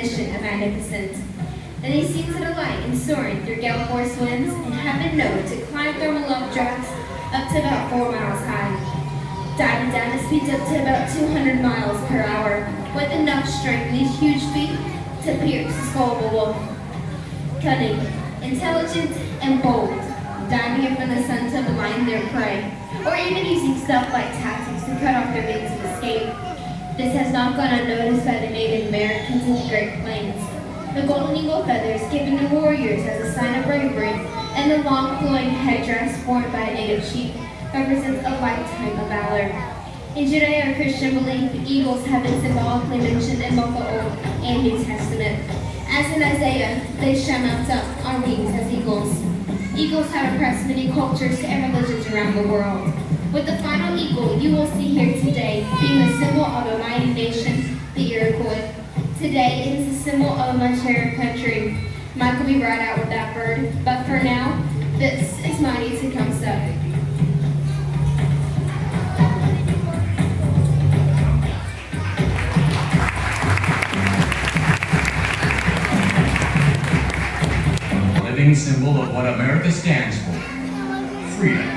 definition of magnificent. Then he seems to delight in soaring through gale force winds and have been known to climb thermal love drafts up to about 4 miles high, diving down to speeds up to about 200 miles per hour, with enough strength in these huge feet to pierce the skull of a wolf. Cunning, intelligent, and bold, diving in from the sun to blind their prey, or even using stealth-like tactics to cut off their means of escape. This has not gone unnoticed by the Native Americans in the Great Plains. The golden eagle feathers given to warriors as a sign of bravery, and the long flowing headdress worn by a native chief represents a lifetime of valor. In Judeo-Christian belief, eagles have been symbolically mentioned in both the Old and New Testament. As in Isaiah, they shall mount up on wings as eagles. Eagles have oppressed many cultures and religions around the world, with the final eagle you will see here today being the symbol of a mighty nation, the Iroquois. Today it is a symbol of a much higher country. Mike will be right out with that bird, but for now, this is Mighty Tecumseh. Living symbol of what America stands for: freedom,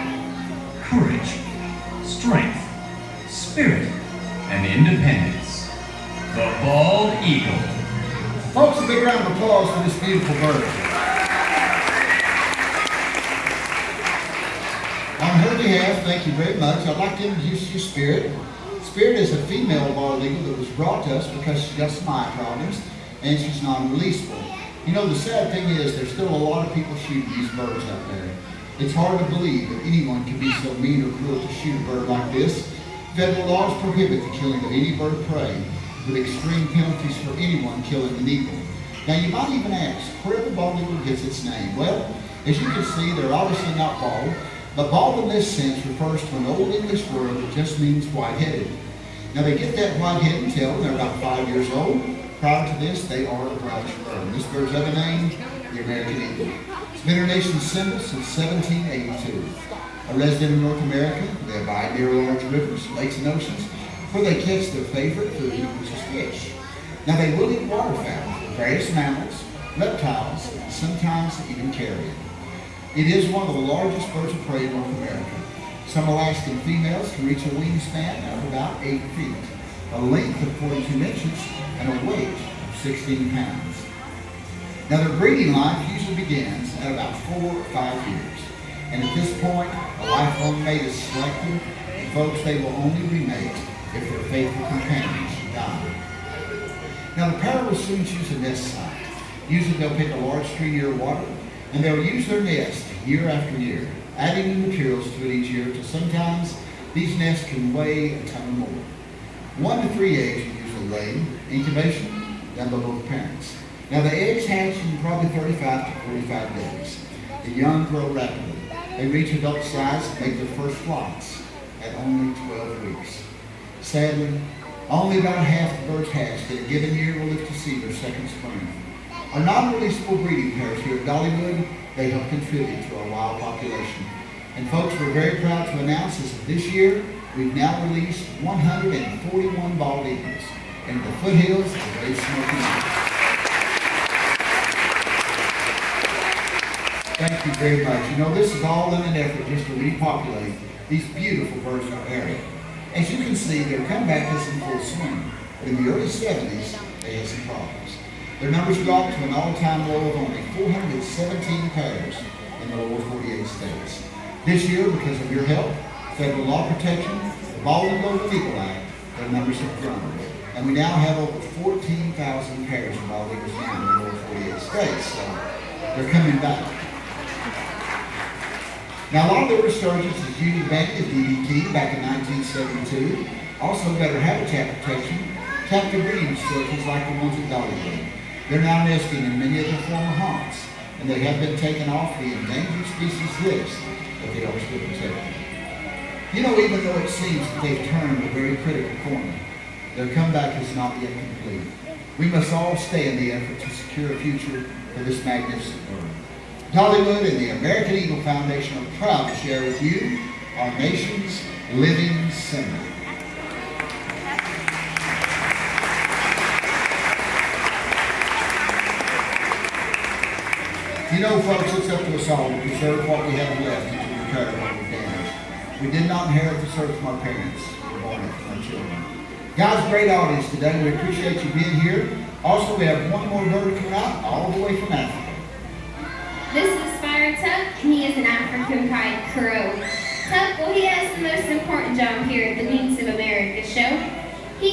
courage, strength, spirit, and independence. The bald eagle. Folks, a big round of applause for this beautiful bird. On her behalf, thank you very much. I'd like to introduce you Spirit. Spirit is a female bald eagle that was brought to us because she's got some eye problems and she's non-releasable. You know, the sad thing is there's still a lot of people shooting these birds out there. It's hard to believe that anyone can be so mean or cruel to shoot a bird like this. Federal laws prohibit the killing of any bird of prey, with extreme penalties for anyone killing an eagle. Now you might even ask, where the bald eagle gets its name? Well, as you can see, they're obviously not bald, but bald in this sense refers to an Old English word that just means white-headed. Now they get that white-headed tail when they're about 5 years old. Prior to this, they are a brownish bird. This bird's other name, the American eagle. It's been our nation's symbol since 1782. A resident of North America, they abide near large rivers, lakes, and oceans, where they catch their favorite food, which is fish. Now they will eat waterfowl, various mammals, reptiles, and sometimes even carrion. It is one of the largest birds of prey in North America. Some Alaskan females can reach a wingspan of about 8 feet, a length of 42 inches, and a weight of 16 pounds. Now their breeding life usually begins at about 4 or 5 years. And at this point, a lifelong mate is selected, and folks, they will only remate if their faithful companion should die. Now the pair will soon choose a nest site. Usually they'll pick a large tree near water, and they'll use their nest year after year, adding new materials to it each year until sometimes these nests can weigh a ton or more. 1 to 3 eggs are usually laid. Incubation done by both parents. Now the eggs hatch in probably 35 to 45 days. The young grow rapidly. They reach adult size and make their first flights at only 12 weeks. Sadly, only about half the birds hatched in a given year will live to see their second spring. Our non-releasable breeding pairs here at Dollywood, they help contribute to our wild population. And folks, we're very proud to announce as of this year, we've now released 141 bald eagles in the foothills of the Great Smoky Mountains. Thank you very much. You know, this is all in an effort just to repopulate these beautiful birds in our area. As you can see, their comeback is in full swing, but in the early 70s, they had some problems. Their numbers dropped to an all-time low of only 417 pairs in the lower 48 states. This year, because of your help, federal law protection, the Bald and Golden Eagle Act, their numbers have grown. And we now have over 14,000 pairs of bald eagles now in the lower 48 states, so they're coming back. Now, a lot of the resurgence is due to the banning of DDT back in 1972. Also, better habitat protection, captive breeding facilities like the ones at Dollywood. They're now nesting in many of their former haunts, and they have been taken off the endangered species list, but they are still protected. You know, even though it seems that they've turned a very critical corner, their comeback is not yet complete. We must all stay in the effort to secure a future for this magnificent bird. Dollywood and the American Eagle Foundation are proud to share with you our nation's living symbol. You know, folks, it's up to us all to preserve what we have left and to repair what we've damaged. We did not inherit this earth from our parents. We born it from our children. God's great audience today. We appreciate you being here. Also, we have one more bird coming out all the way from Africa. This is Spire Tuck, and he is an African-pied crow. Tuck, well, he has the most important job here at the Beings of America show.